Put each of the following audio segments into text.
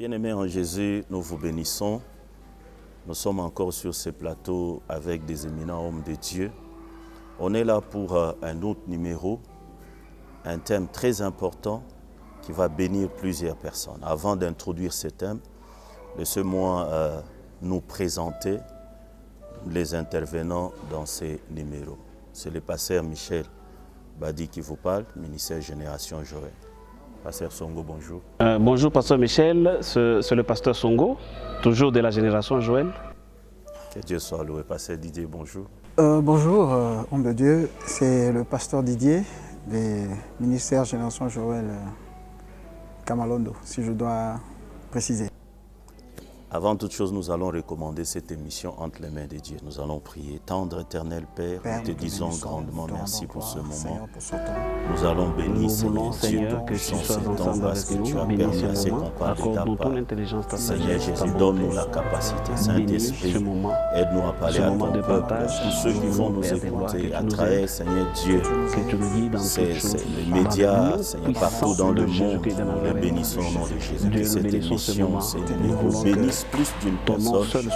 Bien-aimés en Jésus, nous vous bénissons. Nous sommes encore sur ce plateau avec des éminents hommes de Dieu. On est là pour un autre numéro, un thème très important qui va bénir plusieurs personnes. Avant d'introduire ce thème, laissez-moi nous présenter les intervenants dans ces numéros. C'est le pasteur Michel Badi qui vous parle, ministère Génération Joël. Pasteur Songo, bonjour. Bonjour, pasteur Michel, c'est le pasteur Songo, toujours de la Génération Joël. Que Dieu soit loué. Pasteur Didier, bonjour. Bonjour, homme de Dieu, c'est le pasteur Didier du ministère Génération Joël Kamalondo, si je dois préciser. Avant toute chose, nous allons recommander cette émission entre les mains de Dieu. Nous allons prier. Tendre éternel Père, nous te disons grandement merci pour ce moment. Nous allons bénir, Seigneur Dieu, que tu sois ensemble parce que tu as permis à ce qu'on parle de ta part. Seigneur Jésus, donne-nous la capacité. Saint-Esprit, aide-nous à parler à ton peuple. Tous ceux qui vont nous écouter à travers, Seigneur Dieu, les médias, Seigneur, partout dans le monde, nous les bénissons au nom de Jésus. Que cette émission, Seigneur, nous bénisse plus d'une personne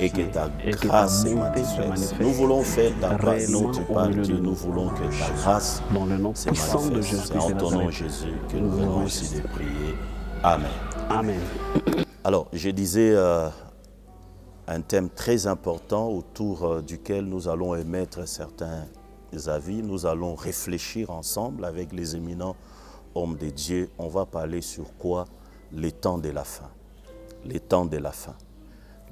et que ta grâce se manifeste. Nous voulons faire ta part, Dieu, nous voulons que ta grâce se manifeste. C'est en ton nom, Jésus, que nous venons ici de prier. Amen. Amen. Alors, je disais un thème très important autour duquel nous allons émettre certains avis. Nous allons réfléchir ensemble avec les éminents hommes de Dieu. On va parler sur quoi? Les temps de la fin. Les temps de la fin.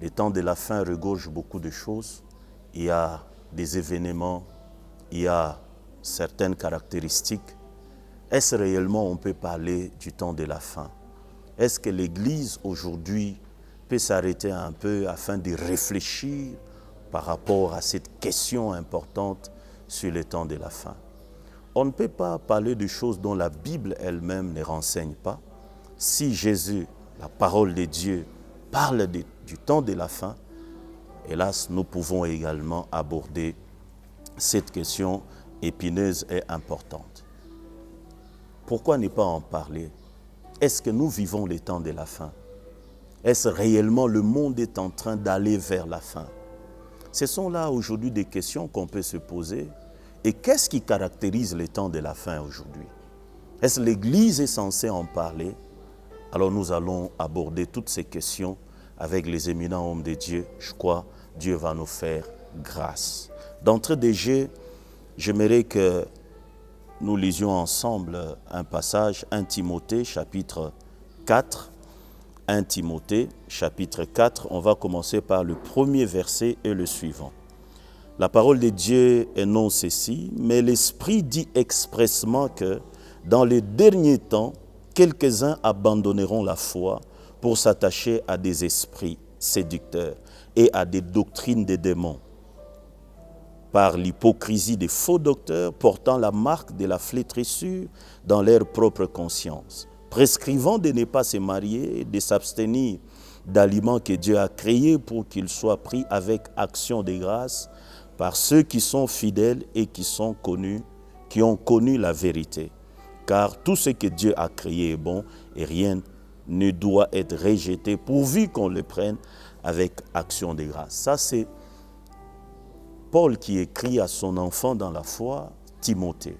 Les temps de la fin regorgent beaucoup de choses. Il y a des événements, il y a certaines caractéristiques. Est-ce réellement on peut parler du temps de la fin? Est-ce que l'Église aujourd'hui peut s'arrêter un peu afin de réfléchir par rapport à cette question importante sur les temps de la fin? On ne peut pas parler de choses dont la Bible elle-même ne renseigne pas. Si Jésus, la parole de Dieu, parle du temps de la fin, hélas, nous pouvons également aborder cette question épineuse et importante. Pourquoi ne pas en parler? Est-ce que nous vivons les temps de la fin? Est-ce réellement le monde est en train d'aller vers la fin? Ce sont là aujourd'hui des questions qu'on peut se poser. Et qu'est-ce qui caractérise les temps de la fin aujourd'hui? Est-ce que l'Église est censée en parler? Alors nous allons aborder toutes ces questions avec les éminents hommes de Dieu. Je crois que Dieu va nous faire grâce. D'entrée de jeu, j'aimerais que nous lisions ensemble un passage, 1 Timothée, chapitre 4. 1 Timothée, chapitre 4, on va commencer par le premier verset et le suivant. La parole de Dieu énonce ceci, mais l'Esprit dit expressement que dans les derniers temps, quelques-uns abandonneront la foi pour s'attacher à des esprits séducteurs et à des doctrines des démons. Par l'hypocrisie des faux docteurs portant la marque de la flétrissure dans leur propre conscience, prescrivant de ne pas se marier et de s'abstenir d'aliments que Dieu a créés pour qu'ils soient pris avec action de grâce par ceux qui sont fidèles et qui ont connu la vérité. Car tout ce que Dieu a créé est bon et rien ne doit être rejeté pourvu qu'on le prenne avec action de grâce. Ça, c'est Paul qui écrit à son enfant dans la foi, Timothée.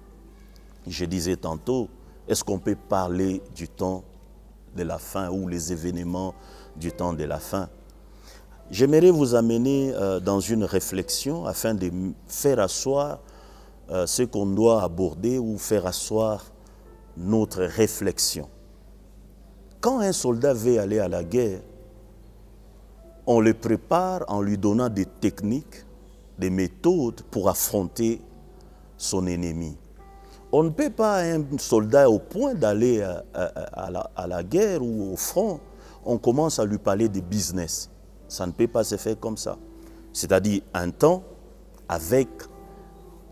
Je disais tantôt, est-ce qu'on peut parler du temps de la fin ou les événements du temps de la fin? J'aimerais vous amener dans une réflexion afin de faire asseoir ce qu'on doit aborder ou faire asseoir notre réflexion. Quand un soldat veut aller à la guerre, on le prépare en lui donnant des techniques, des méthodes pour affronter son ennemi. On ne peut pas, un soldat au point d'aller à la guerre ou au front, on commence à lui parler de business. Ça ne peut pas se faire comme ça. C'est-à-dire un temps avec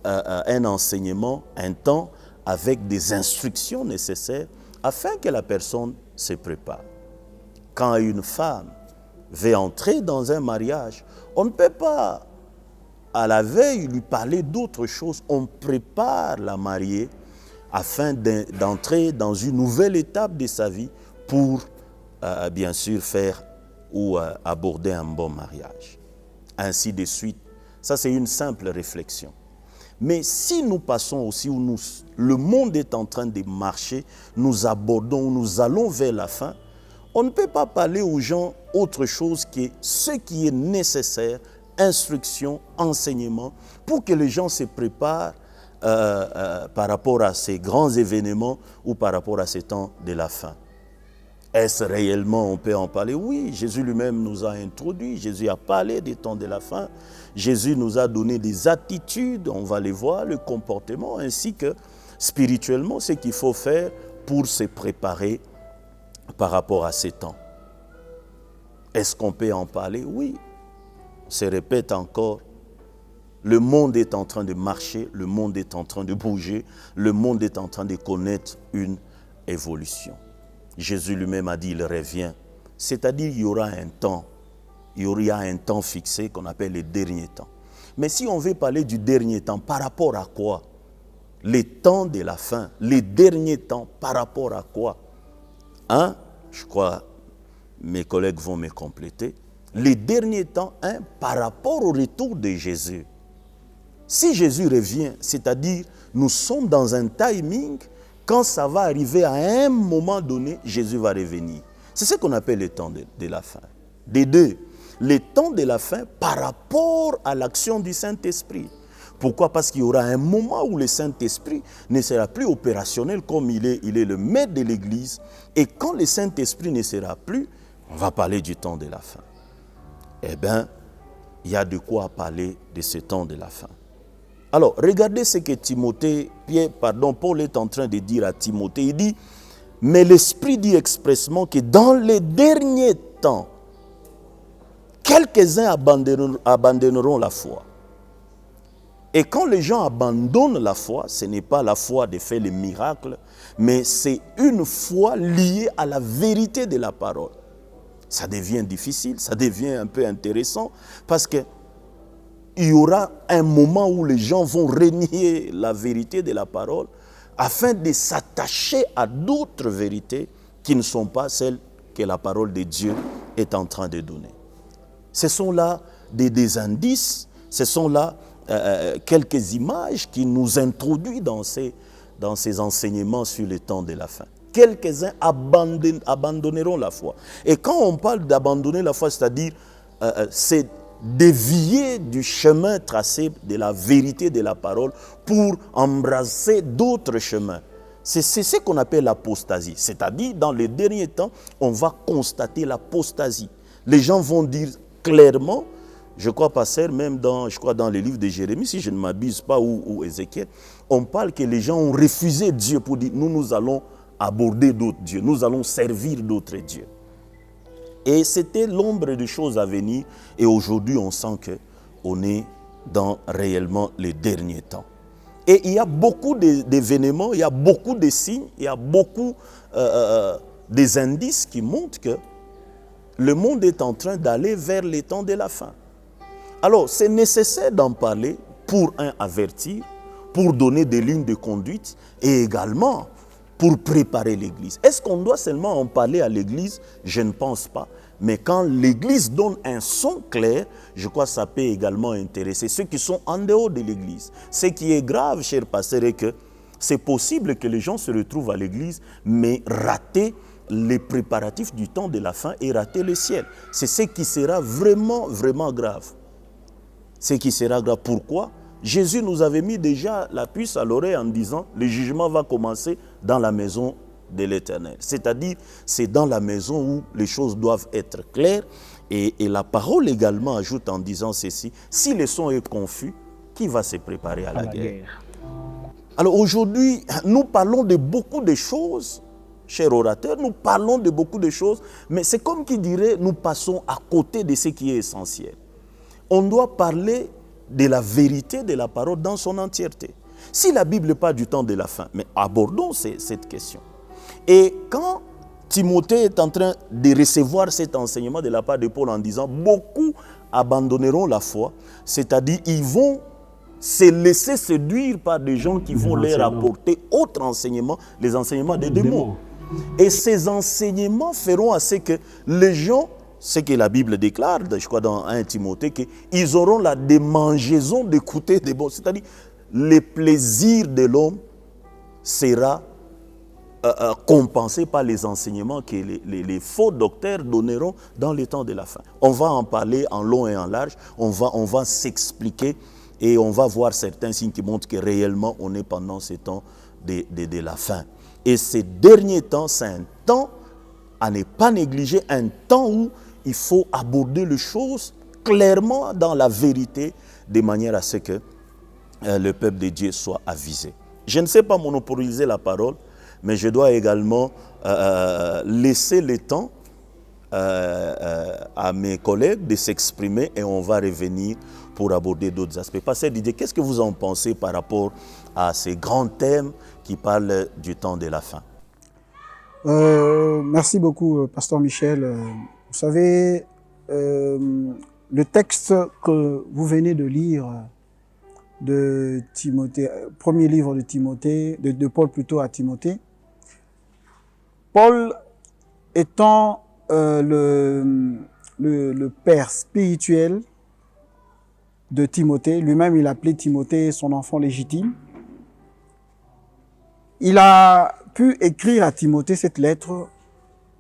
un enseignement, un temps avec des instructions nécessaires afin que la personne se prépare. Quand une femme veut entrer dans un mariage, on ne peut pas à la veille lui parler d'autre chose. On prépare la mariée afin d'entrer dans une nouvelle étape de sa vie pour bien sûr, faire ou aborder un bon mariage. Ainsi de suite. Ça, c'est une simple réflexion. Mais si nous passons aussi où le monde est en train de marcher, nous abordons, nous allons vers la fin, on ne peut pas parler aux gens autre chose que ce qui est nécessaire, instruction, enseignement, pour que les gens se préparent par rapport à ces grands événements ou par rapport à ces temps de la fin. Est-ce réellement, on peut en parler? Oui, Jésus lui-même nous a introduit, Jésus a parlé des temps de la fin, Jésus nous a donné des attitudes, on va les voir, le comportement, ainsi que spirituellement, ce qu'il faut faire pour se préparer par rapport à ces temps. Est-ce qu'on peut en parler? Oui, on se répète encore, le monde est en train de marcher, le monde est en train de bouger, le monde est en train de connaître une évolution. Jésus lui-même a dit, il revient. C'est-à-dire, il y aura un temps fixé qu'on appelle les derniers temps. Mais si on veut parler du dernier temps, par rapport à quoi? Les temps de la fin, les derniers temps, par rapport à quoi? Je crois, mes collègues vont me compléter. Les derniers temps, par rapport au retour de Jésus. Si Jésus revient, c'est-à-dire, nous sommes dans un timing. Quand ça va arriver à un moment donné, Jésus va revenir. C'est ce qu'on appelle les temps de la fin. Des deux, les temps de la fin par rapport à l'action du Saint-Esprit. Pourquoi? Parce qu'il y aura un moment où le Saint-Esprit ne sera plus opérationnel comme il est le maître de l'Église. Et quand le Saint-Esprit ne sera plus, on va parler du temps de la fin. Eh bien, il y a de quoi parler de ce temps de la fin. Alors, regardez ce que Paul est en train de dire à Timothée. Il dit, mais l'Esprit dit expressement que dans les derniers temps, quelques-uns abandonneront la foi. Et quand les gens abandonnent la foi, ce n'est pas la foi de faire les miracles, mais c'est une foi liée à la vérité de la parole. Ça devient difficile, ça devient un peu intéressant, parce que il y aura un moment où les gens vont renier la vérité de la parole afin de s'attacher à d'autres vérités qui ne sont pas celles que la parole de Dieu est en train de donner. Ce sont là des indices, ce sont là quelques images qui nous introduisent dans ces enseignements sur le temps de la fin. Quelques-uns abandonneront la foi. Et quand on parle d'abandonner la foi, c'est-à-dire c'est dévier du chemin tracé de la vérité de la parole pour embrasser d'autres chemins. C'est ce qu'on appelle l'apostasie. C'est-à-dire, dans les derniers temps, on va constater l'apostasie. Les gens vont dire clairement, je crois, pasteur, même dans les livres de Jérémie, si je ne m'abuse pas, ou Ézéchiel, on parle que les gens ont refusé Dieu pour dire, nous allons aborder d'autres dieux, nous allons servir d'autres dieux. Et c'était l'ombre des choses à venir. Et aujourd'hui, on sent qu'on est dans réellement les derniers temps. Et il y a beaucoup d'événements, il y a beaucoup de signes, il y a beaucoup des indices qui montrent que le monde est en train d'aller vers les temps de la fin. Alors, c'est nécessaire d'en parler pour avertir, pour donner des lignes de conduite et également pour préparer l'Église. Est-ce qu'on doit seulement en parler à l'Église? Je ne pense pas. Mais quand l'Église donne un son clair, je crois que ça peut également intéresser ceux qui sont en dehors de l'Église. Ce qui est grave, cher pasteur, est que c'est possible que les gens se retrouvent à l'Église, mais rater les préparatifs du temps de la fin et rater le ciel. C'est ce qui sera vraiment, vraiment grave. Ce qui sera grave. Pourquoi? Jésus nous avait mis déjà la puce à l'oreille en disant « Le jugement va commencer dans la maison de l'Éternel ». C'est-à-dire, c'est dans la maison où les choses doivent être claires. Et la parole également ajoute en disant ceci « Si le son est confus, qui va se préparer à la guerre ?» Alors aujourd'hui, nous parlons de beaucoup de choses, chers orateurs, nous parlons de beaucoup de choses, mais c'est comme qui dirait, nous passons à côté de ce qui est essentiel. On doit parler de la vérité de la parole dans son entièreté. Si la Bible parle du temps de la fin, mais abordons cette question. Et quand Timothée est en train de recevoir cet enseignement de la part de Paul en disant « Beaucoup abandonneront la foi », c'est-à-dire ils vont se laisser séduire par des gens qui vont leur apporter autre enseignement, les enseignements des démons. Et ces enseignements feront à ce que les gens, ce que la Bible déclare, je crois dans 1 Timothée, qu'ils auront la démangeaison d'écouter des bons. C'est-à-dire, le plaisir de l'homme sera compensé par les enseignements que les faux docteurs donneront dans les temps de la fin. On va en parler en long et en large, on va s'expliquer et on va voir certains signes qui montrent que réellement on est pendant ces temps de la fin. Et ces derniers temps, c'est un temps à ne pas négliger, un temps où il faut aborder les choses clairement dans la vérité, de manière à ce que le peuple de Dieu soit avisé. Je ne sais pas monopoliser la parole, mais je dois également laisser le temps à mes collègues de s'exprimer et on va revenir pour aborder d'autres aspects. Pasteur Didier, qu'est-ce que vous en pensez par rapport à ces grands thèmes qui parlent du temps de la fin? Merci beaucoup, Pasteur Michel. Vous savez, le texte que vous venez de lire de Timothée, premier livre de Timothée, de Paul plutôt à Timothée, Paul étant le père spirituel de Timothée, lui-même il appelait Timothée son enfant légitime, il a pu écrire à Timothée cette lettre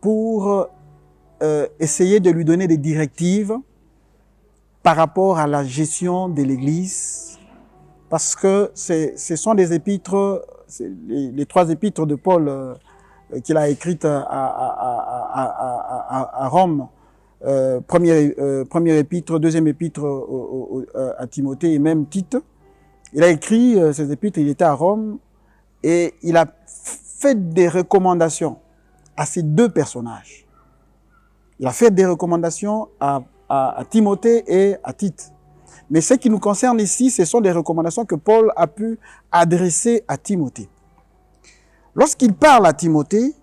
pour essayer de lui donner des directives par rapport à la gestion de l'Église, parce que ce sont des épîtres, les 3 épîtres de Paul qu'il a écrites à Rome, première épître, deuxième épître à Timothée et même Tite. Il a écrit ces épîtres, il était à Rome et il a fait des recommandations à ces 2 personnages. Il a fait des recommandations à Timothée et à Tite. Mais ce qui nous concerne ici, ce sont des recommandations que Paul a pu adresser à Timothée. Lorsqu'il parle à Timothée,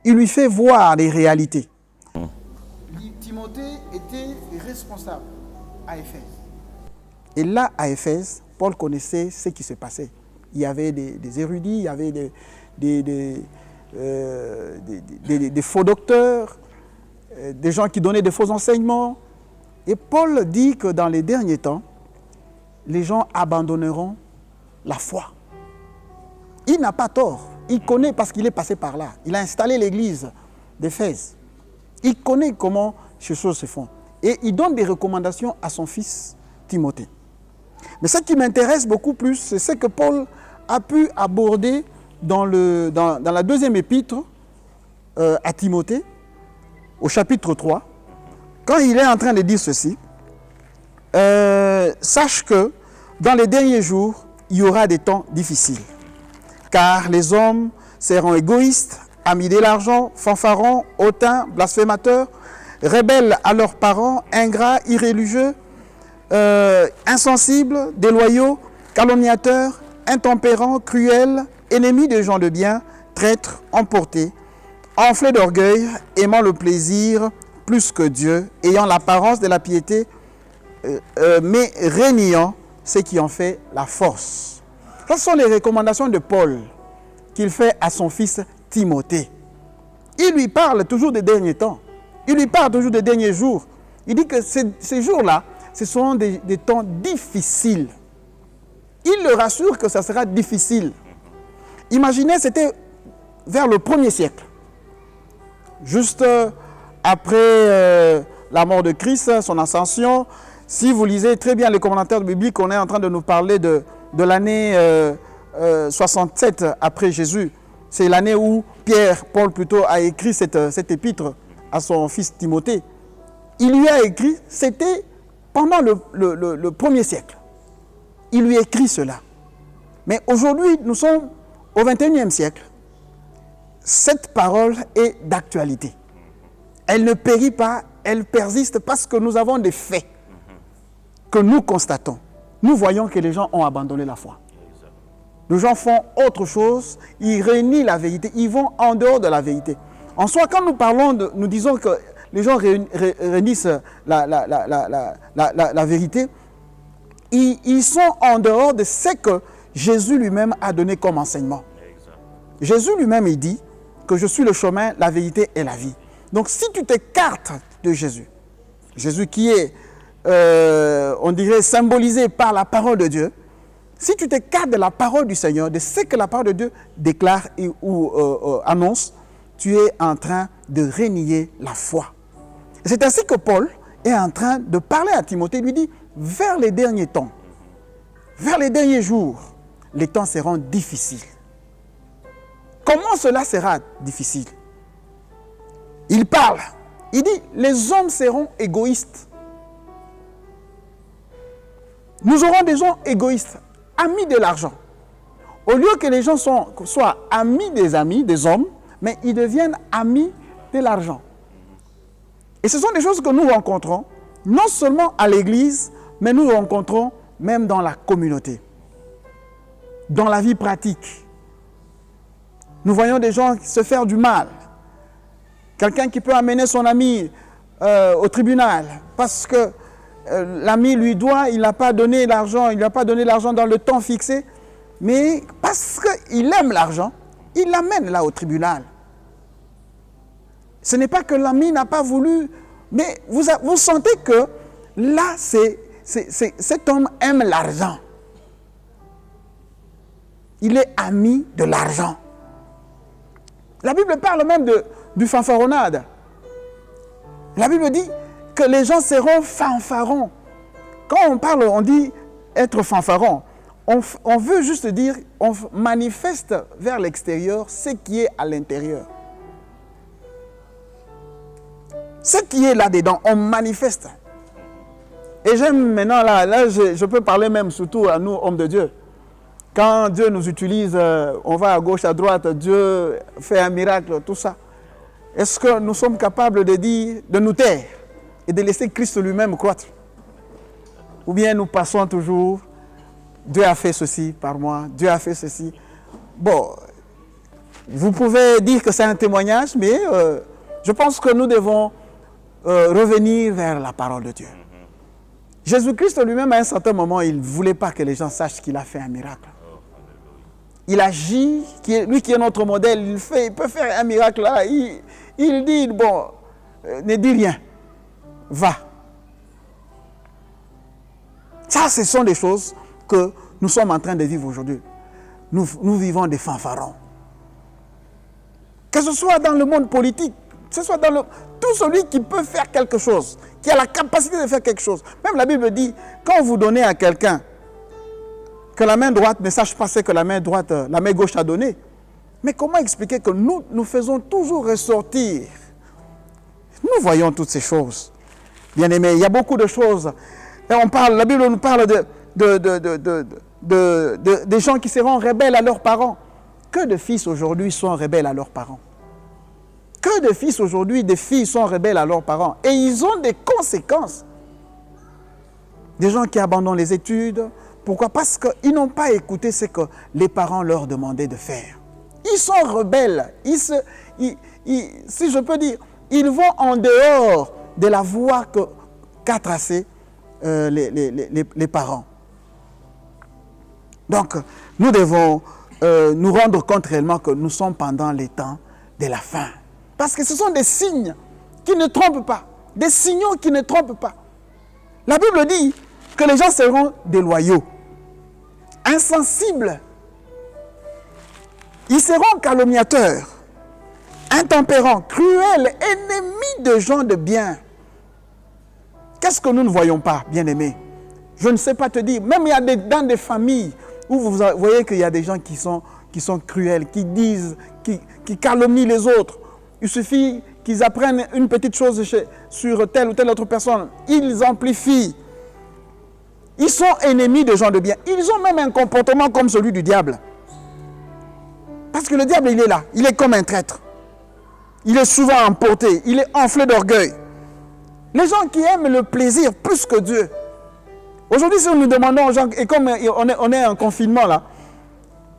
il lui fait voir les réalités. Timothée était responsable à Éphèse. Et là, à Éphèse, Paul connaissait ce qui se passait. Il y avait des érudits, il y avait des faux docteurs, des gens qui donnaient des faux enseignements. Et Paul dit que dans les derniers temps, les gens abandonneront la foi. Il n'a pas tort. Il connaît parce qu'il est passé par là. Il a installé l'église d'Éphèse. Il connaît comment ces choses se font. Et il donne des recommandations à son fils Timothée. Mais ce qui m'intéresse beaucoup plus, c'est ce que Paul a pu aborder dans la deuxième épître à Timothée, au chapitre 3, quand il est en train de dire ceci. Sache que dans les derniers jours, il y aura des temps difficiles. Car les hommes seront égoïstes, amis de l'argent, fanfarons, hautains, blasphémateurs, rebelles à leurs parents, ingrats, irréligieux, insensibles, déloyaux, calomniateurs, intempérants, cruels, ennemis des gens de bien, traîtres, emportés, enflés d'orgueil, aimant le plaisir plus que Dieu, ayant l'apparence de la piété, mais reniant ce qui en fait la force. Ce sont les recommandations de Paul qu'il fait à son fils Timothée. Il lui parle toujours des derniers temps. Il lui parle toujours des derniers jours. Il dit que ces jours-là, ce seront des temps difficiles. Il le rassure que ça sera difficile. Imaginez, c'était vers le 1er siècle. Juste après la mort de Christ, son ascension. Si vous lisez très bien les commentaires bibliques, on est en train de nous parler de l'année 67 après Jésus. C'est l'année où Paul plutôt a écrit cette épître à son fils Timothée. Il lui a écrit, c'était pendant le 1er siècle. Il lui écrit cela. Mais aujourd'hui, nous sommes au 21e siècle. Cette parole est d'actualité. Elle ne périt pas, elle persiste parce que nous avons des faits que nous constatons. Nous voyons que les gens ont abandonné la foi. Les gens font autre chose, ils renient la vérité, ils vont en dehors de la vérité. En soi, quand nous parlons, nous disons que les gens renient la vérité, ils sont en dehors de ce que Jésus lui-même a donné comme enseignement. Jésus lui-même, il dit, que je suis le chemin, la vérité et la vie. Donc si tu t'écartes de Jésus, Jésus qui est, on dirait, symbolisé par la parole de Dieu, si tu t'écartes de la parole du Seigneur, de ce que la parole de Dieu déclare ou annonce, tu es en train de renier la foi. Et c'est ainsi que Paul est en train de parler à Timothée. Il lui dit, vers les derniers temps, vers les derniers jours, les temps seront difficiles. Comment cela sera difficile? Il parle. Il dit, les hommes seront égoïstes. Nous aurons des gens égoïstes, amis de l'argent. Au lieu que les gens soient amis, des hommes, mais ils deviennent amis de l'argent. Et ce sont des choses que nous rencontrons, non seulement à l'église, mais nous rencontrons même dans la communauté, dans la vie pratique. Nous voyons des gens se faire du mal. Quelqu'un qui peut amener son ami au tribunal parce que l'ami lui doit, il n'a pas donné l'argent, dans le temps fixé, mais parce qu'il aime l'argent, il l'amène là au tribunal. Ce n'est pas que l'ami n'a pas voulu, mais vous sentez que là, cet homme aime l'argent. Il est ami de l'argent. La Bible parle même du fanfaronnade. La Bible dit que les gens seront fanfarons. Quand on parle, on dit être fanfaron. On veut juste dire, on manifeste vers l'extérieur ce qui est à l'intérieur. Ce qui est là-dedans, on manifeste. Et j'aime maintenant, là je peux parler même surtout à nous, hommes de Dieu. Quand Dieu nous utilise, on va à gauche, à droite, Dieu fait un miracle, tout ça. Est-ce que nous sommes capables de dire, de nous taire et de laisser Christ lui-même croître? Ou bien nous passons toujours, Dieu a fait ceci par moi, Dieu a fait ceci. Bon, vous pouvez dire que c'est un témoignage, mais je pense que nous devons revenir vers la parole de Dieu. Jésus-Christ lui-même, à un certain moment, il ne voulait pas que les gens sachent qu'il a fait un miracle. Il agit, lui qui est notre modèle, il peut faire un miracle là. Il dit, bon, ne dis rien, va. Ça, ce sont des choses que nous sommes en train de vivre aujourd'hui. Nous vivons des fanfarons. Que ce soit dans le monde politique, que ce soit dans tout celui qui peut faire quelque chose, qui a la capacité de faire quelque chose. Même la Bible dit, quand vous donnez à quelqu'un, que la main droite ne sache pas ce que la main gauche a donné. Mais comment expliquer que nous faisons toujours ressortir? Nous voyons toutes ces choses. Bien aimés, il y a beaucoup de choses. Et la Bible nous parle des gens qui seront rebelles à leurs parents. Que de fils aujourd'hui sont rebelles à leurs parents? Que de fils aujourd'hui, des filles sont rebelles à leurs parents? Et ils ont des conséquences. Des gens qui abandonnent les études. Pourquoi? Parce qu'ils n'ont pas écouté ce que les parents leur demandaient de faire. Ils sont rebelles. Si je peux dire, ils vont en dehors de la voie qu'a tracée les parents. Donc, nous devons nous rendre compte réellement que nous sommes pendant les temps de la fin. Parce que ce sont des signes qui ne trompent pas. Des signaux qui ne trompent pas. La Bible dit que les gens seront déloyaux, insensibles. Ils seront calomniateurs, intempérants, cruels, ennemis de gens de bien. Qu'est-ce que nous ne voyons pas, bien-aimés? Je ne sais pas te dire. Même il y a dans des familles où vous voyez qu'il y a des gens qui sont cruels, qui disent, qui calomnient les autres. Il suffit qu'ils apprennent une petite chose sur telle ou telle autre personne. Ils amplifient. Ils sont ennemis de gens de bien. Ils ont même un comportement comme celui du diable. Parce que le diable, il est là. Il est comme un traître. Il est souvent emporté. Il est enflé d'orgueil. Les gens qui aiment le plaisir plus que Dieu. Aujourd'hui, si nous demandons aux gens, et comme on est en confinement là,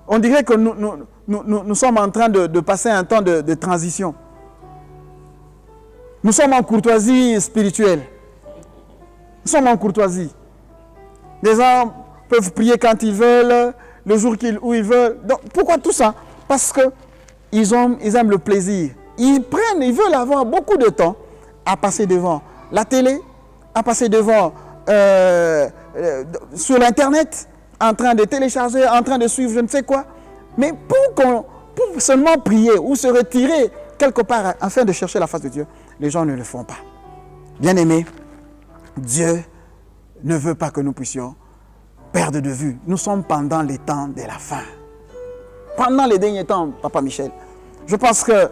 on dirait que nous sommes en train de passer un temps de transition. Nous sommes en courtoisie spirituelle. Nous sommes en courtoisie. Les gens peuvent prier quand ils veulent, le jour où ils veulent. Donc, pourquoi tout ça? Parce ils aiment le plaisir. Ils veulent avoir beaucoup de temps à passer devant la télé, à passer devant sur l'internet, en train de télécharger, en train de suivre je ne sais quoi. Mais pour seulement prier ou se retirer quelque part afin de chercher la face de Dieu, les gens ne le font pas. Bien-aimés, Dieu ne veut pas que nous puissions perdre de vue. Nous sommes pendant les temps de la fin. Pendant les derniers temps, Papa Michel, je pense que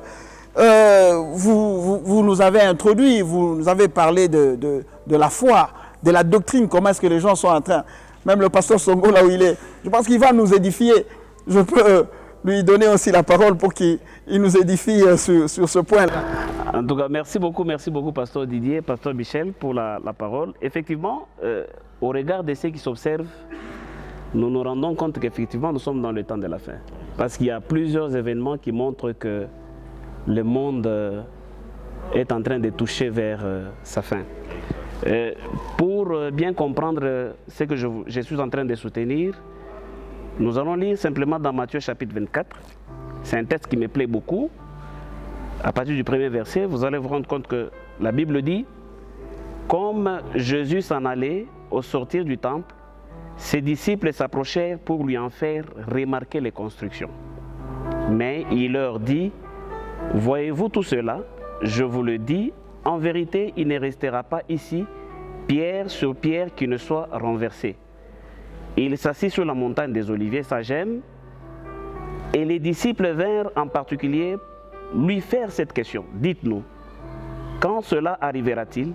vous nous avez introduit, vous nous avez parlé de la foi, de la doctrine, comment est-ce que les gens sont en train, même le pasteur Songo là où il est, je pense qu'il va nous édifier. Je peux lui donner aussi la parole pour qu'il nous édifie sur ce point-là. En tout cas, merci beaucoup, pasteur Didier, pasteur Michel, pour la parole. Effectivement, au regard de ceux qui s'observent, nous nous rendons compte qu'effectivement, nous sommes dans le temps de la fin. Parce qu'il y a plusieurs événements qui montrent que le monde est en train de toucher vers sa fin. Pour bien comprendre ce que je suis en train de soutenir, nous allons lire simplement dans Matthieu chapitre 24. C'est un texte qui me plaît beaucoup. À partir du premier verset, vous allez vous rendre compte que la Bible dit « Comme Jésus s'en allait au sortir du temple, ses disciples s'approchèrent pour lui en faire remarquer les constructions. Mais il leur dit « Voyez-vous tout cela? Je vous le dis, en vérité, il ne restera pas ici pierre sur pierre qui ne soit renversée. » Il s'assit sur la montagne des Oliviers, ça j'aime, et les disciples vinrent en particulier lui faire cette question. Dites-nous, quand cela arrivera-t-il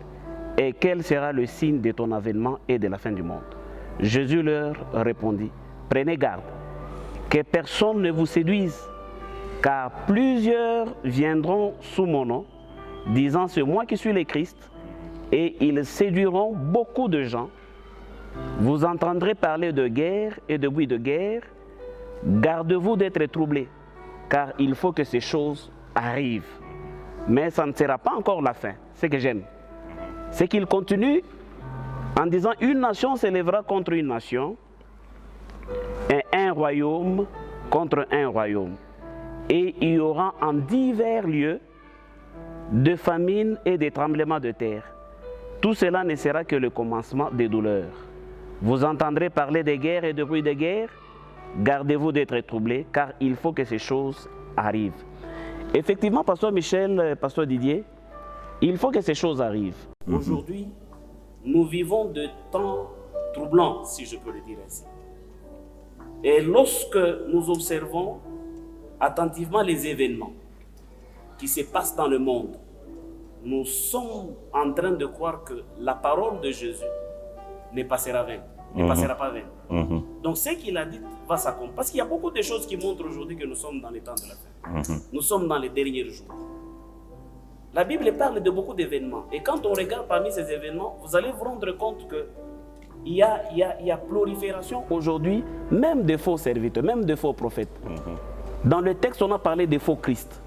et quel sera le signe de ton avènement et de la fin du monde? Jésus leur répondit, prenez garde, que personne ne vous séduise, car plusieurs viendront sous mon nom, disant c'est moi qui suis le Christ, et ils séduiront beaucoup de gens. Vous entendrez parler de guerre et de bruit de guerre. Gardez-vous d'être troublés, car il faut que ces choses arrivent. Mais ça ne sera pas encore la fin. Ce que j'aime, c'est qu'il continue en disant une nation s'élèvera contre une nation et un royaume contre un royaume. Et il y aura en divers lieux de famines et de tremblements de terre. Tout cela ne sera que le commencement des douleurs. Vous entendrez parler de guerre et de bruit de guerre. Gardez-vous d'être troublés, car il faut que ces choses arrivent. Effectivement, pasteur Michel, pasteur Didier, il faut que ces choses arrivent. Aujourd'hui, nous vivons de temps troublants, si je peux le dire ainsi. Et lorsque nous observons attentivement les événements qui se passent dans le monde, nous sommes en train de croire que la parole de Jésus ne passera pas vain. Donc ce qu'il a dit va s'accomplir. Parce qu'il y a beaucoup de choses qui montrent aujourd'hui que nous sommes dans les temps de la fin. Nous sommes dans les derniers jours. La Bible parle de beaucoup d'événements. Et quand on regarde parmi ces événements, vous allez vous rendre compte qu'il y a prolifération aujourd'hui, même de faux serviteurs, même de faux prophètes. Dans le texte, on a parlé de faux Christ.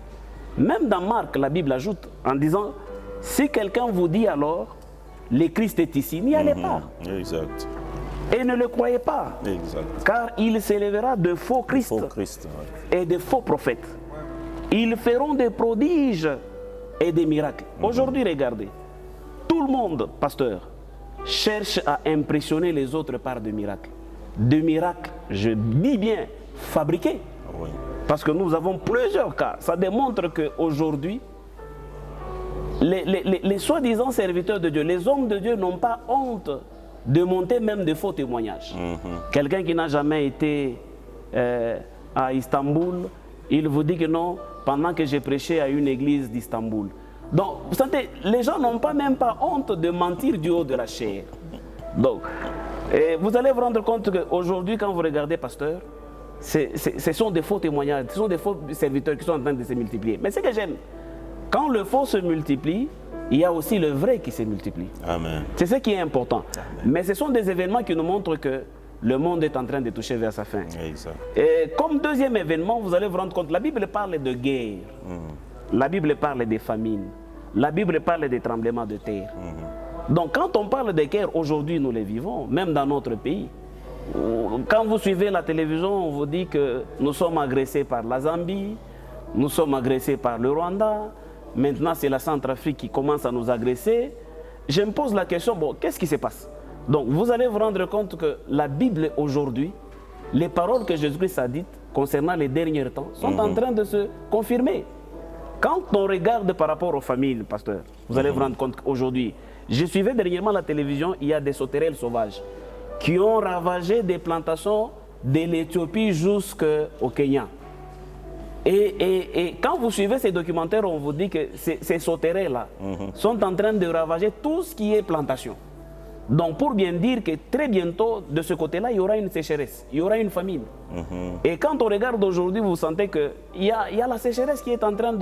Même dans Marc, la Bible ajoute en disant, si quelqu'un vous dit alors, le Christ est ici, n'y allez pas. Exact. Et ne le croyez pas. Exact. Car il s'élèvera de faux Christ, et de faux prophètes. Ils feront des prodiges et des miracles. Aujourd'hui, regardez, tout le monde, pasteur, cherche à impressionner les autres par des miracles. Des miracles, je dis bien, fabriqués. Oui. Parce que nous avons plusieurs cas. Ça démontre qu'aujourd'hui, les soi-disant serviteurs de Dieu, les hommes de Dieu n'ont pas honte de monter même de faux témoignages. Quelqu'un qui n'a jamais été à Istanbul, il vous dit que non, pendant que j'ai prêché à une église d'Istanbul. Donc, vous savez, les gens n'ont même pas honte de mentir du haut de la chair. Donc, vous allez vous rendre compte qu'aujourd'hui, quand vous regardez, pasteur, ce sont des faux témoignages, ce sont des faux serviteurs qui sont en train de se multiplier. Mais ce que j'aime, quand le faux se multiplie, il y a aussi le vrai qui se multiplie. Amen. C'est ce qui est important. Amen. Mais ce sont des événements qui nous montrent que le monde est en train de toucher vers sa fin. Exact. Et comme deuxième événement, vous allez vous rendre compte, la Bible parle de guerre, la Bible parle des famines, la Bible parle des tremblements de terre. Donc quand on parle de guerre, aujourd'hui nous les vivons, même dans notre pays. Quand vous suivez la télévision, on vous dit que nous sommes agressés par la Zambie, Nous sommes agressés par le Rwanda. Maintenant, c'est la Centrafrique qui commence à nous agresser. Je me pose la question, bon, qu'est-ce qui se passe? Donc, vous allez vous rendre compte que la Bible aujourd'hui, les paroles que Jésus-Christ a dites concernant les derniers temps sont en train de se confirmer. Quand on regarde par rapport aux familles, pasteur, vous allez vous rendre compte qu'aujourd'hui, je suivais dernièrement la télévision, il y a des sauterelles sauvages qui ont ravagé des plantations de l'Éthiopie jusqu'au Kenya. Et quand vous suivez ces documentaires, on vous dit que ces sauterelles-là sont en train de ravager tout ce qui est plantation. Donc pour bien dire que très bientôt, de ce côté-là, il y aura une sécheresse, il y aura une famine. Et quand on regarde aujourd'hui, vous sentez qu'il y a la sécheresse qui est en train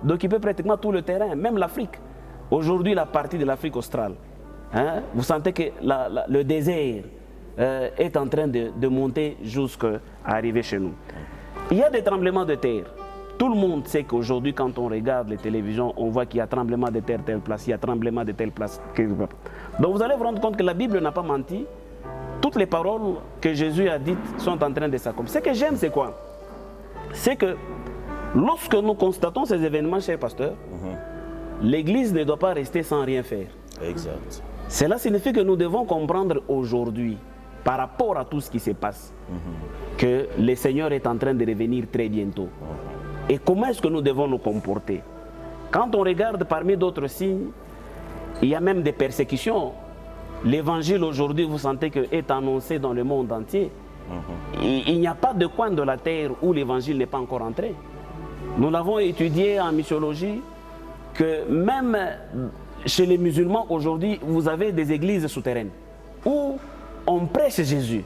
d'occuper pratiquement tout le terrain, même l'Afrique. Aujourd'hui, la partie de l'Afrique australe, hein, vous sentez que le désert est en train de monter jusqu'à arriver chez nous. Il y a des tremblements de terre. Tout le monde sait qu'aujourd'hui, quand on regarde les télévisions, on voit qu'il y a tremblement de terre telle place, il y a tremblement de telle place. Donc vous allez vous rendre compte que la Bible n'a pas menti. Toutes les paroles que Jésus a dites sont en train de s'accomplir. Ce que j'aime, c'est quoi? C'est que lorsque nous constatons ces événements, cher pasteur, l'Église ne doit pas rester sans rien faire. Exact. Cela signifie que nous devons comprendre aujourd'hui, par rapport à tout ce qui se passe, que le Seigneur est en train de revenir très bientôt. Et comment est-ce que nous devons nous comporter? Quand on regarde parmi d'autres signes, il y a même des persécutions. L'évangile aujourd'hui, vous sentez que est annoncé dans le monde entier. Il n'y a pas de coin de la terre où l'évangile n'est pas encore entré. Nous l'avons étudié en missiologie, que même chez les musulmans aujourd'hui, vous avez des églises souterraines où on prêche Jésus.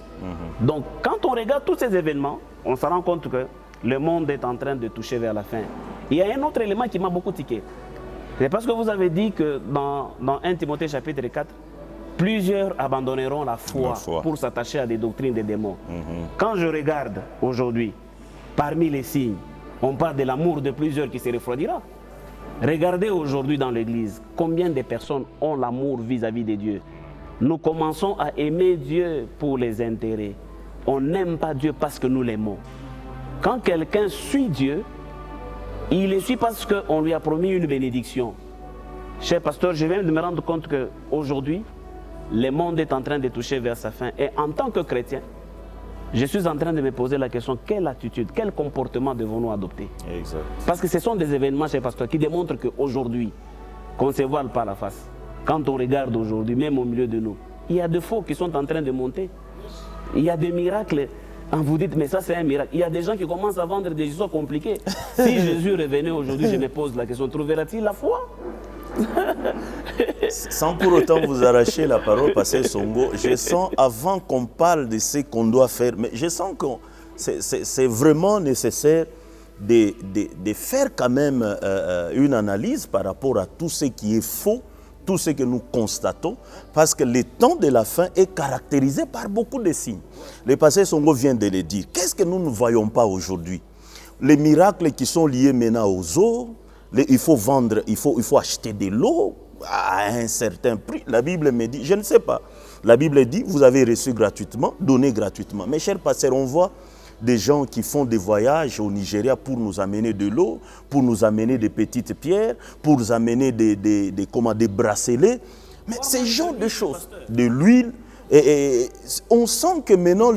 Donc quand on regarde tous ces événements, on se rend compte que le monde est en train de toucher vers la fin. Il y a un autre élément qui m'a beaucoup tiqué. C'est parce que vous avez dit que dans 1 Timothée chapitre 4, plusieurs abandonneront la foi pour s'attacher à des doctrines des démons. Quand je regarde aujourd'hui, parmi les signes, on parle de l'amour de plusieurs qui se refroidira. Regardez aujourd'hui dans l'église, combien de personnes ont l'amour vis-à-vis de Dieu. Nous commençons à aimer Dieu pour les intérêts. On n'aime pas Dieu parce que nous l'aimons. Quand quelqu'un suit Dieu, il le suit parce qu'on lui a promis une bénédiction. Cher pasteur, je viens de me rendre compte qu'aujourd'hui, le monde est en train de toucher vers sa fin. Et en tant que chrétien, je suis en train de me poser la question, quelle attitude, quel comportement devons-nous adopter? Exact. Parce que ce sont des événements, cher pasteur, qui démontrent qu'aujourd'hui, qu'on ne se voile pas la face. Quand on regarde aujourd'hui, même au milieu de nous, il y a des faux qui sont en train de monter. Il y a des miracles. Quand vous dites, mais ça c'est un miracle. Il y a des gens qui commencent à vendre des histoires compliquées. Si Jésus revenait aujourd'hui, je me pose la question, trouvera-t-il la foi? Sans pour autant vous arracher la parole, Pasteur Songo, je sens, avant qu'on parle de ce qu'on doit faire, mais je sens que c'est vraiment nécessaire de faire quand même une analyse par rapport à tout ce qui est faux, tout ce que nous constatons, parce que le temps de la fin est caractérisé par beaucoup de signes. Le Pasteur Songo vient de le dire. Qu'est-ce que nous ne voyons pas aujourd'hui? Les miracles qui sont liés maintenant aux eaux, il faut vendre, il faut acheter de l'eau à un certain prix. La Bible me dit, je ne sais pas, la Bible dit, vous avez reçu gratuitement, donné gratuitement. Mes chers pasteurs, on voit des gens qui font des voyages au Nigeria pour nous amener de l'eau, pour nous amener des petites pierres, pour nous amener des bracelets. Mais ces genres de choses, de l'huile, et on sent que maintenant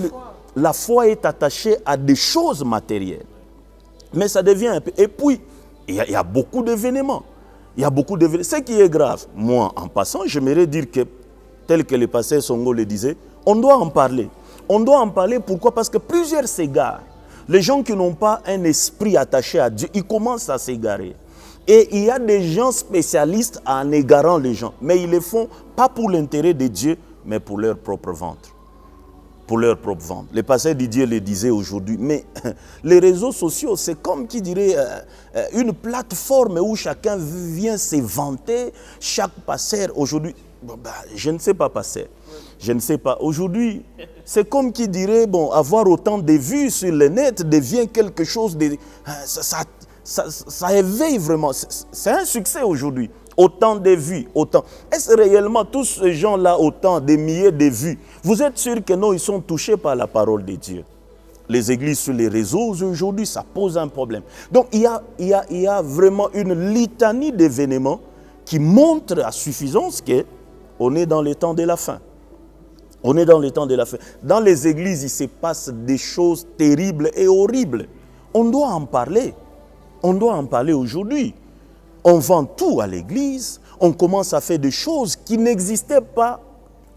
la foi est attachée à des choses matérielles. Mais ça devient un peu... Et puis, il y a beaucoup d'événements. Il y a beaucoup d'événements. Ce qui est grave, moi, en passant, j'aimerais dire que, tel que le pasteur Songo le disait, on doit en parler. On doit en parler, pourquoi? Parce que plusieurs s'égarent. Les gens qui n'ont pas un esprit attaché à Dieu, ils commencent à s'égarer. Et il y a des gens spécialistes en égarant les gens. Mais ils le font pas pour l'intérêt de Dieu, mais pour leur propre ventre. Pour leur propre ventre. Le pasteur Didier le disait aujourd'hui, mais les réseaux sociaux, c'est comme qui dirait une plateforme où chacun vient se vanter. Chaque pasteur aujourd'hui, je ne sais pas pasteur, je ne sais pas. Aujourd'hui, c'est comme qui dirait, bon, avoir autant de vues sur le net devient quelque chose de... Ça éveille vraiment. C'est un succès aujourd'hui. Autant de vues, autant. Est-ce réellement tous ces gens-là, autant des milliers de vues? Vous êtes sûr que non, ils sont touchés par la parole de Dieu? les églises sur les réseaux aujourd'hui, ça pose un problème. Donc il y a vraiment une litanie d'événements qui montrent à suffisance qu'on est dans les temps de la fin. On est dans les temps de la fin. Dans les églises, il se passe des choses terribles et horribles. On doit en parler. On doit en parler aujourd'hui. On vend tout à l'église. On commence à faire des choses qui n'existaient pas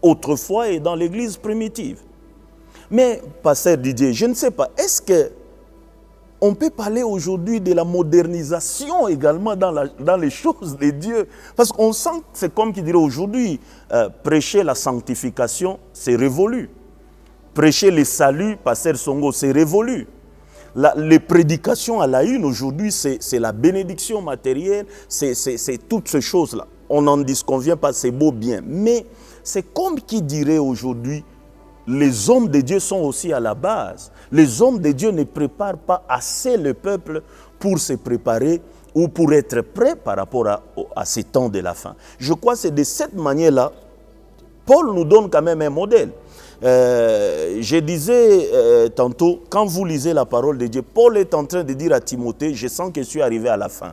autrefois et dans l'église primitive. Mais, pasteur Didier, je ne sais pas, est-ce qu'on peut parler aujourd'hui de la modernisation également dans les choses de Dieu? Parce qu'on sent que c'est comme qui dirait aujourd'hui, prêcher la sanctification, c'est révolu. Prêcher le salut, pasteur Songo, c'est révolu. Les prédications à la une aujourd'hui, c'est la bénédiction matérielle, c'est toutes ces choses-là. On n'en disconvient pas, c'est beau, bien. Mais c'est comme qui dirait aujourd'hui, les hommes de Dieu sont aussi à la base. Les hommes de Dieu ne préparent pas assez le peuple pour se préparer ou pour être prêt par rapport à ces temps de la fin. Je crois que c'est de cette manière-là, Paul nous donne quand même un modèle. Je disais tantôt, quand vous lisez la parole de Dieu, Paul est en train de dire à Timothée, je sens que je suis arrivé à la fin.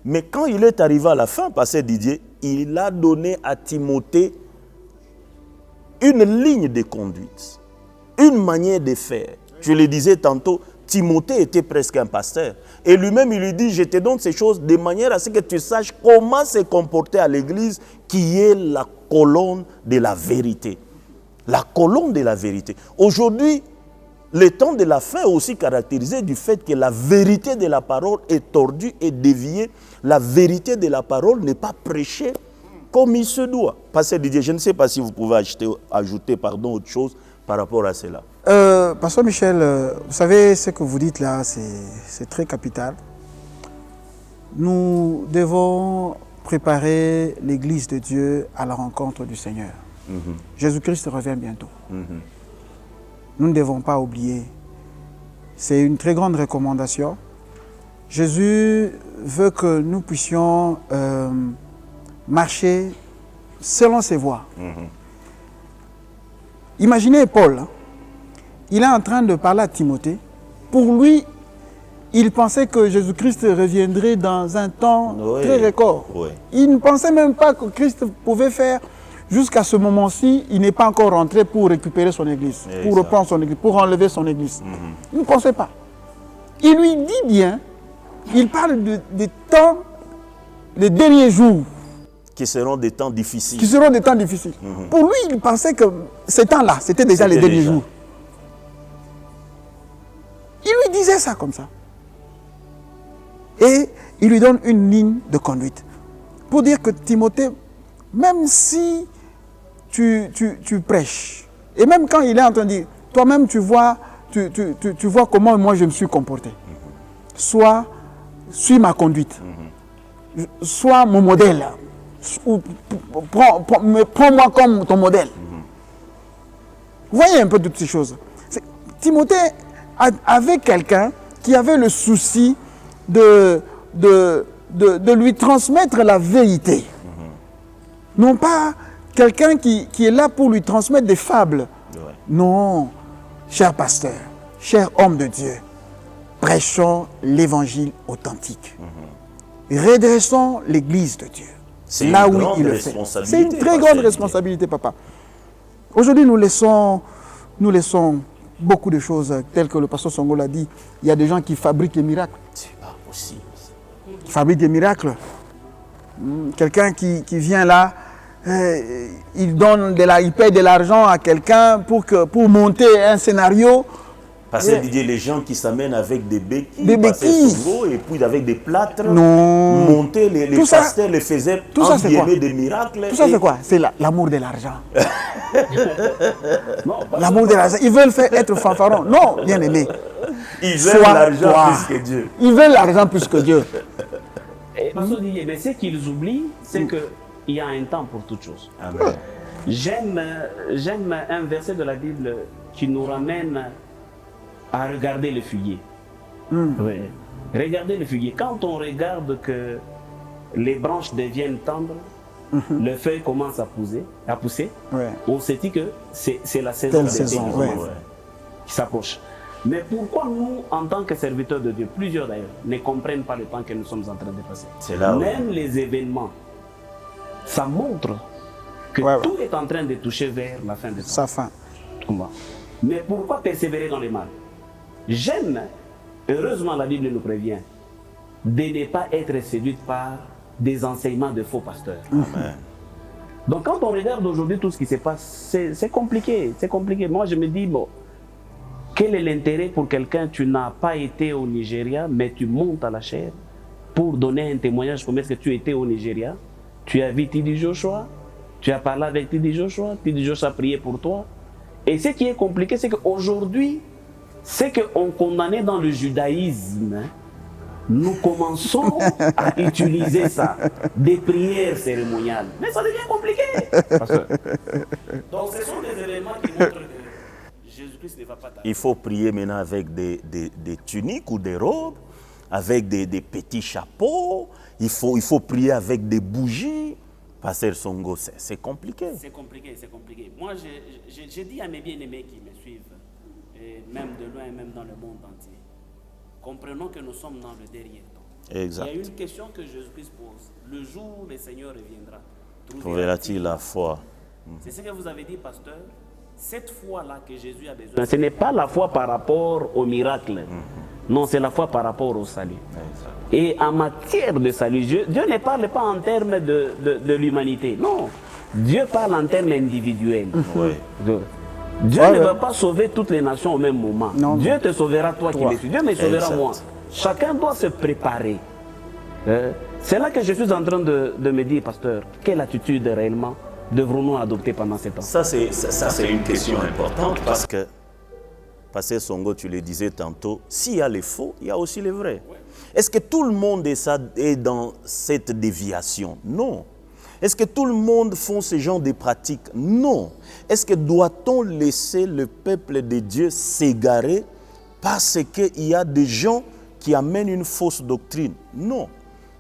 Mais quand il est arrivé à la fin, pasteur Didier, il a donné à Timothée une ligne de conduite, une manière de faire. Je le disais tantôt, Timothée était presque un pasteur. Et lui-même, il lui dit, je te donne ces choses de manière à ce que tu saches comment se comporter à l'église qui est la colonne de la vérité. La colonne de la vérité. Aujourd'hui, le temps de la fin est aussi caractérisé du fait que la vérité de la parole est tordue et déviée. La vérité de la parole n'est pas prêchée comme il se doit. Pasteur Didier, je ne sais pas si vous pouvez ajouter autre chose par rapport à cela. Pasteur Michel, vous savez, ce que vous dites là, c'est très capital. Nous devons préparer l'Église de Dieu à la rencontre du Seigneur. Jésus-Christ revient bientôt. Nous ne devons pas oublier. C'est une très grande recommandation. Jésus veut que nous puissions marcher selon ses voies. Imaginez Paul, il est en train de parler à Timothée. Pour lui, il pensait que Jésus-Christ reviendrait dans un temps très record. Il ne pensait même pas que Christ pouvait faire. Jusqu'à ce moment-ci, il n'est pas encore rentré pour récupérer son église, pour reprendre son église, pour enlever son église. Il ne pensait pas. Il lui dit bien, il parle des temps, les derniers jours. Qui seront des temps difficiles. Qui seront des temps difficiles. Pour lui, il pensait que ces temps-là, c'était déjà les derniers jours. Il lui disait ça comme ça. Et il lui donne une ligne de conduite. Pour dire que Timothée, même si tu prêches, et même quand il est en train de dire, toi-même tu vois comment moi je me suis comporté. Suis ma conduite. Sois mon modèle. Prends-moi comme ton modèle. Vous voyez un peu toutes ces choses. Timothée avait quelqu'un qui avait le souci de lui transmettre la vérité. Non pas quelqu'un qui est là pour lui transmettre des fables. Non, cher pasteur, cher homme de Dieu, prêchons l'évangile authentique. Redressons l'église de Dieu. C'est là où il le fait. C'est une très grande responsabilité, papa. Aujourd'hui, nous laissons beaucoup de choses, telles que le pasteur Songo l'a dit. Il y a des gens qui fabriquent des miracles. C'est pas possible. Ils fabriquent des miracles. Quelqu'un qui vient là, il paye de l'argent à quelqu'un pour monter un scénario. Parce que Didier, les gens qui s'amènent avec des béquilles, et puis avec des plâtres, monter les pasteurs les faisaient embiermer des miracles. Tout ça c'est quoi? C'est l'amour de l'argent. L'amour de l'argent. Ils veulent faire être fanfarons. Non, bien aimé. Ils veulent l'argent plus que Dieu. Ils veulent l'argent plus que Dieu. Mais ce qu'ils oublient, c'est qu'il y a un temps pour toute chose. Amen. J'aime un verset de la Bible qui nous ramène à regarder le figuier. Oui. Regardez le figuier. Quand on regarde que les branches deviennent tendres, les feuilles commencent à pousser, on se dit que c'est la saison, qui s'approche. Mais pourquoi nous, en tant que serviteurs de Dieu, plusieurs d'ailleurs, ne comprennent pas le temps que nous sommes en train de passer? C'est là où... Même les événements, ça montre que tout est en train de toucher vers la fin de temps. Sa fin. Mais pourquoi persévérer dans le mal? J'aime, heureusement la Bible nous prévient, de ne pas être séduite par des enseignements de faux pasteurs. Amen. Donc quand on regarde aujourd'hui tout ce qui se passe, c'est compliqué, c'est compliqué. Moi je me dis, bon, quel est l'intérêt pour quelqu'un, tu n'as pas été au Nigeria, mais tu montes à la chaire pour donner un témoignage comme est-ce que tu étais au Nigeria, tu as vu Tidi Joshua, tu as parlé avec Tidi Joshua a prié pour toi. Et ce qui est compliqué, c'est qu'aujourd'hui, c'est qu'on condamnait dans le judaïsme, nous commençons à utiliser ça, des prières cérémoniales. Mais ça devient compliqué. Donc ce sont des éléments qui montrent que Jésus-Christ ne va pas tarder. Il faut prier maintenant avec des tuniques ou des robes, avec des petits chapeaux. Il faut prier avec des bougies. Pasteur Songo, c'est compliqué. C'est compliqué, c'est compliqué. Moi, j'ai dit à mes bien-aimés qui me suivent, et même de loin, même dans le monde entier, comprenons que nous sommes dans le dernier temps. Exact. Il y a une question que Jésus-Christ pose. Le jour où le Seigneur reviendra, trouvera-t-il la foi? C'est ce que vous avez dit, pasteur. Cette foi-là que Jésus a besoin, ce n'est pas la foi par rapport au miracle. Non, c'est la foi par rapport au salut. Exact. Et en matière de salut, Dieu ne parle pas en termes de l'humanité. Non, Dieu parle en termes individuels. Oui. Dieu ne va pas sauver toutes les nations au même moment. Non, Dieu te sauvera toi qui me suis. Dieu me sauvera Exact. moi. Chacun doit se préparer. C'est là que je suis en train de me dire, pasteur, quelle attitude réellement devrons-nous adopter pendant ces temps? Ça, c'est une question importante parce que, Pasteur Songo, tu le disais tantôt, s'il y a les faux, il y a aussi les vrais. Est-ce que tout le monde est dans cette déviation? Non. Est-ce que tout le monde fait ce genre de pratiques? Non. Est-ce que doit-on laisser le peuple de Dieu s'égarer parce qu'il y a des gens qui amènent une fausse doctrine? Non.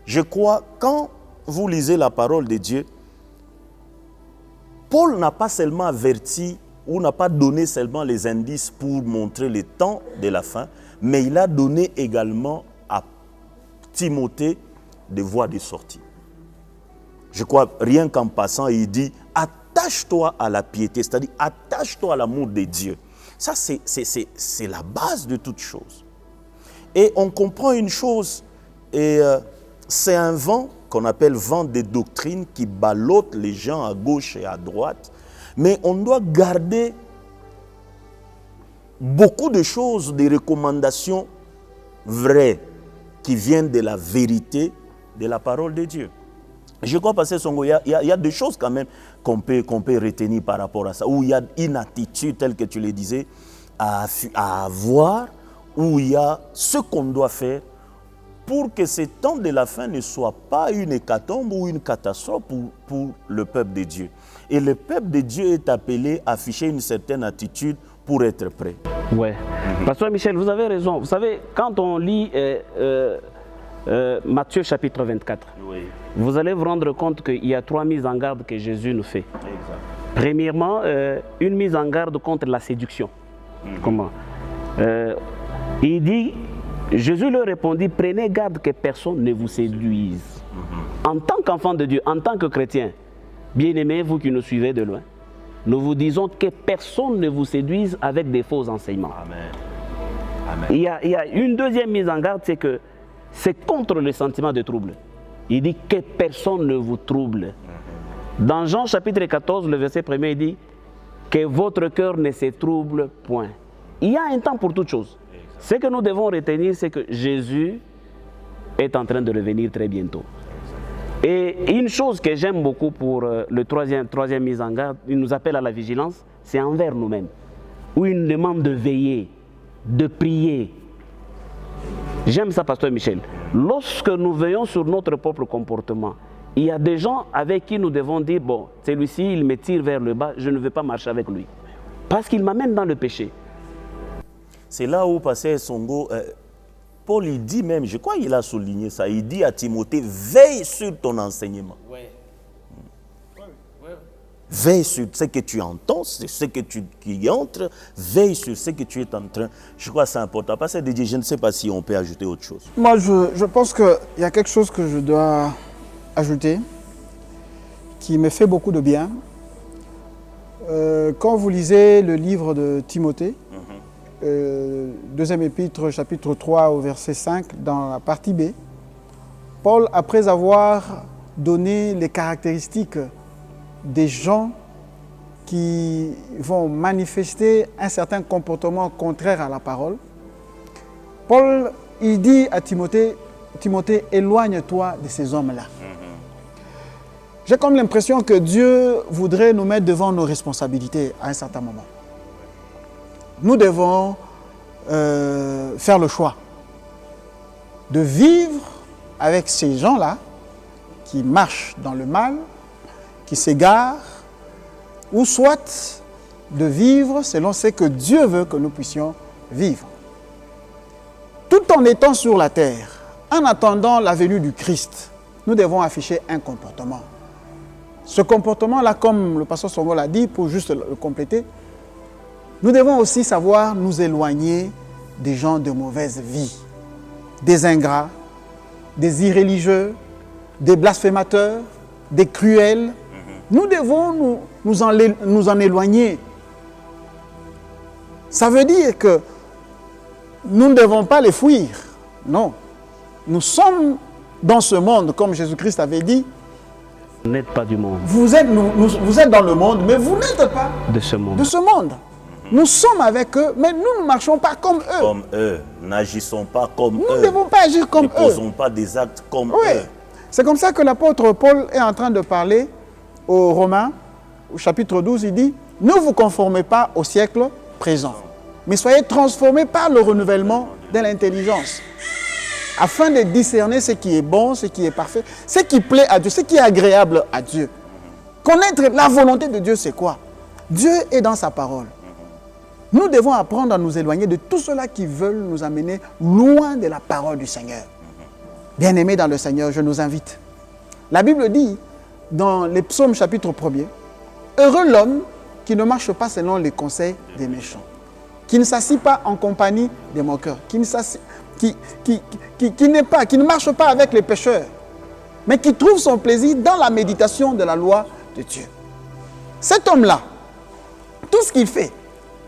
Je crois, quand vous lisez la parole de Dieu, Paul n'a pas seulement averti ou n'a pas donné seulement les indices pour montrer le temps de la fin, mais il a donné également à Timothée des voies de sortie. Je crois, rien qu'en passant, il dit « attache-toi à la piété », c'est-à-dire « attache-toi à l'amour de Dieu ». Ça, c'est la base de toute chose. Et on comprend une chose, et c'est un vent qu'on appelle vent des doctrines qui ballotte les gens à gauche et à droite. Mais on doit garder beaucoup de choses, des recommandations vraies qui viennent de la vérité de la parole de Dieu. Je crois, Pasteur Songo, il y a des choses quand même qu'on peut retenir par rapport à ça, où il y a une attitude, telle que tu le disais, à avoir, où il y a ce qu'on doit faire pour que ce temps de la fin ne soit pas une hécatombe ou une catastrophe pour le peuple de Dieu. Et le peuple de Dieu est appelé à afficher une certaine attitude pour être prêt. Ouais. Pasteur Michel, vous avez raison. Vous savez, quand on lit Matthieu chapitre 24, Oui. vous allez vous rendre compte qu'il y a 3 mises en garde que Jésus nous fait. Exact. Premièrement, une mise en garde contre la séduction. Comment? Il dit, Jésus leur répondit, prenez garde que personne ne vous séduise. En tant qu'enfant de Dieu, en tant que chrétien, bien-aimés, vous qui nous suivez de loin, nous vous disons que personne ne vous séduise avec des faux enseignements. Amen. Amen. Il y a une deuxième mise en garde, c'est que c'est contre le sentiment de trouble. Il dit que personne ne vous trouble. Dans Jean chapitre 14, le verset 1er, il dit que votre cœur ne se trouble point. Il y a un temps pour toutes choses. Ce que nous devons retenir, c'est que Jésus est en train de revenir très bientôt. Et une chose que j'aime beaucoup pour le troisième mise en garde, il nous appelle à la vigilance, c'est envers nous-mêmes. Où il nous demande de veiller, de prier. J'aime ça, Pasteur Michel. Lorsque nous veillons sur notre propre comportement, il y a des gens avec qui nous devons dire, bon, celui-ci, il me tire vers le bas, je ne veux pas marcher avec lui. Parce qu'il m'amène dans le péché. C'est là où, Pasteur Songo, Paul, il dit même, je crois qu'il a souligné ça, il dit à Timothée, veille sur ton enseignement. Ouais. Veille sur ce que tu entends, sur ce que qui entre, veille sur ce que tu es en train. Je crois que c'est important. Parce que je ne sais pas si on peut ajouter autre chose. Moi, je pense qu'il y a quelque chose que je dois ajouter qui me fait beaucoup de bien. Quand vous lisez le livre de Timothée, deuxième épître, chapitre 3 au verset 5, dans la partie B, Paul, après avoir donné les caractéristiques des gens qui vont manifester un certain comportement contraire à la parole, Paul, il dit à Timothée, Timothée, éloigne-toi de ces hommes-là. J'ai comme l'impression que Dieu voudrait nous mettre devant nos responsabilités à un certain moment. Nous devons faire le choix de vivre avec ces gens-là qui marchent dans le mal, qui s'égarent, ou soit de vivre selon ce que Dieu veut que nous puissions vivre. Tout en étant sur la terre, en attendant la venue du Christ, nous devons afficher un comportement. Ce comportement-là, comme le pasteur Songo l'a dit, pour juste le compléter, nous devons aussi savoir nous éloigner des gens de mauvaise vie, des ingrats, des irréligieux, des blasphémateurs, des cruels. Nous devons nous en éloigner. Ça veut dire que nous ne devons pas les fuir. Non. Nous sommes dans ce monde, comme Jésus-Christ avait dit. Vous n'êtes pas du monde. Vous êtes dans le monde, mais vous n'êtes pas de ce monde. De ce monde. Nous sommes avec eux, mais nous ne marchons pas comme eux. Comme eux. N'agissons pas comme eux. Nous ne devons pas agir comme eux. Ne posons pas des actes comme eux. C'est comme ça que l'apôtre Paul est en train de parler aux Romains, au chapitre 12, il dit « Ne vous conformez pas au siècle présent, mais soyez transformés par le renouvellement de l'intelligence, afin de discerner ce qui est bon, ce qui est parfait, ce qui plaît à Dieu, ce qui est agréable à Dieu. » Connaître la volonté de Dieu, c'est quoi? Dieu est dans sa parole. Nous devons apprendre à nous éloigner de tout cela qui veulent nous amener loin de la parole du Seigneur. Bien-aimés dans le Seigneur, je nous invite. La Bible dit, dans les psaumes chapitre 1er, « Heureux l'homme qui ne marche pas selon les conseils des méchants, qui ne s'assit pas en compagnie des moqueurs, qui ne marche pas avec les pécheurs, mais qui trouve son plaisir dans la méditation de la loi de Dieu. » Cet homme-là, tout ce qu'il fait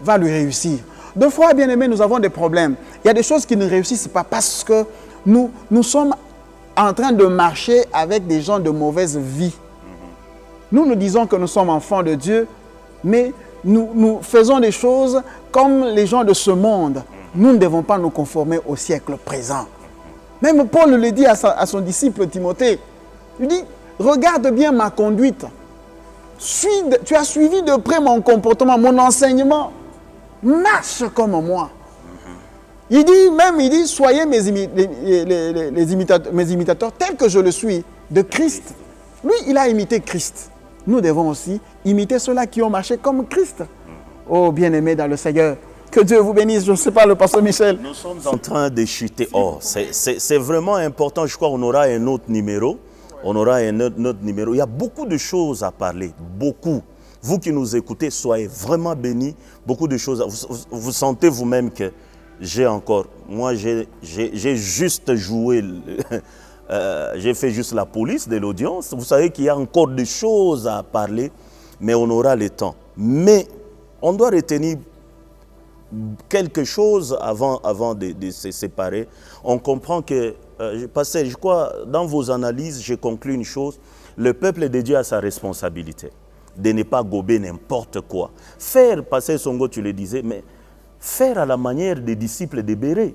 va lui réussir. Deux fois, bien aimés, nous avons des problèmes. Il y a des choses qui ne réussissent pas parce que nous sommes en train de marcher avec des gens de mauvaise vie. Nous disons que nous sommes enfants de Dieu, mais nous faisons des choses comme les gens de ce monde. Nous ne devons pas nous conformer au siècle présent. Même Paul le dit à son disciple Timothée. Il dit, regarde bien ma conduite. Tu as suivi de près mon comportement, mon enseignement. Marche comme moi. Il dit, soyez mes imitateurs tels que je le suis de Christ. Lui, il a imité Christ. Nous devons aussi imiter ceux-là qui ont marché comme Christ. Oh, bien-aimés dans le Seigneur, que Dieu vous bénisse. Je ne sais pas, le pasteur Michel. Nous sommes en train de chuter. Oh, c'est vraiment important. Je crois qu'on aura un autre numéro. Il y a beaucoup de choses à parler. Beaucoup. Vous qui nous écoutez, soyez vraiment bénis. Beaucoup de choses. Vous sentez vous-même que j'ai juste joué, j'ai fait juste la police de l'audience. Vous savez qu'il y a encore des choses à parler, mais on aura le temps. Mais on doit retenir quelque chose avant de se séparer. On comprend que, je crois, dans vos analyses, j'ai conclu une chose. Le peuple de Dieu a sa responsabilité de ne pas gober n'importe quoi. Faire, passer Songo, tu le disais, mais faire à la manière des disciples de Béré.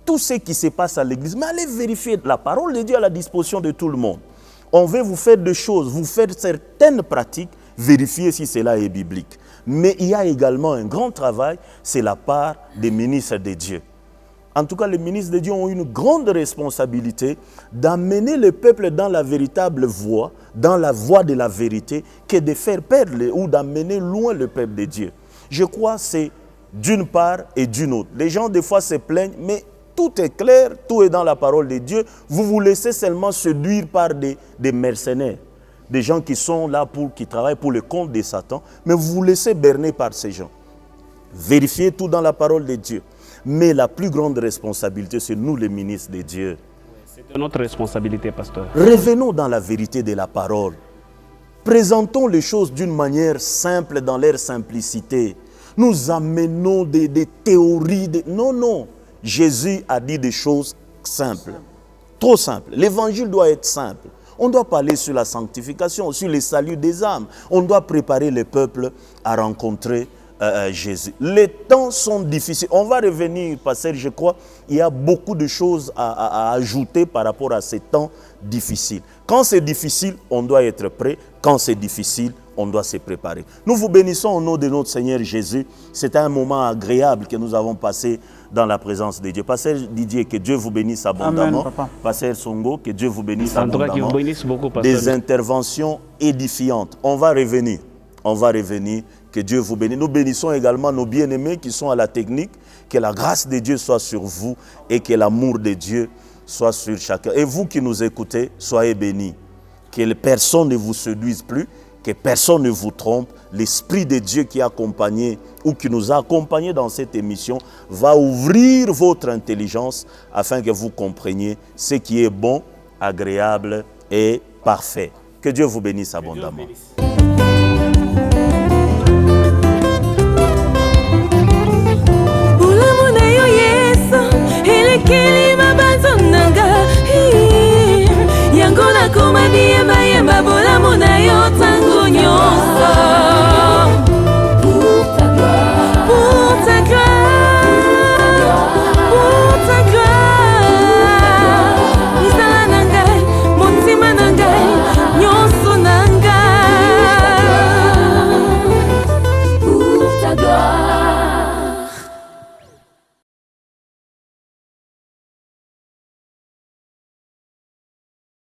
Tout ce qui se passe à l'église, mais allez vérifier la parole de Dieu à la disposition de tout le monde. On veut vous faire des choses, vous faire certaines pratiques, vérifier si cela est biblique. Mais il y a également un grand travail, c'est la part des ministres de Dieu. En tout cas, les ministres de Dieu ont une grande responsabilité d'amener le peuple dans la véritable voie, dans la voie de la vérité, que de faire perdre ou d'amener loin le peuple de Dieu. Je crois que c'est d'une part et d'une autre. Les gens, des fois, se plaignent, mais tout est clair, tout est dans la parole de Dieu. Vous vous laissez seulement séduire par des mercenaires. des gens qui sont là, qui travaillent pour le compte de Satan, mais vous vous laissez berner par ces gens. Vérifiez tout dans la parole de Dieu. Mais la plus grande responsabilité, c'est nous les ministres de Dieu. C'est notre responsabilité, pasteur. Revenons dans la vérité de la parole. Présentons les choses d'une manière simple, dans leur simplicité. Nous amenons des théories. Non, non. Jésus a dit des choses simples. Trop simples. L'évangile doit être simple. On doit parler sur la sanctification, sur le salut des âmes. On doit préparer le peuple à rencontrer Jésus. Les temps sont difficiles. On va revenir, pasteur, je crois, il y a beaucoup de choses à ajouter par rapport à ces temps difficiles. Quand c'est difficile, on doit être prêt. Quand c'est difficile, on doit se préparer. Nous vous bénissons au nom de notre Seigneur Jésus. C'est un moment agréable que nous avons passé dans la présence de Dieu. Pasteur Didier, que Dieu vous bénisse abondamment. Amen, papa. Pasteur Songo, que Dieu vous bénisse En tout cas, abondamment. qu'il vous bénisse beaucoup, pasteur. Des interventions édifiantes. On va revenir. On va revenir. Que Dieu vous bénisse. Nous bénissons également nos bien-aimés qui sont à la technique. Que la grâce de Dieu soit sur vous et que l'amour de Dieu soit sur chacun. Et vous qui nous écoutez, soyez bénis. Que personne ne vous séduise plus, que personne ne vous trompe. L'Esprit de Dieu qui a accompagné ou qui nous a accompagnés dans cette émission va ouvrir votre intelligence afin que vous compreniez ce qui est bon, agréable et parfait. Que Dieu vous bénisse abondamment.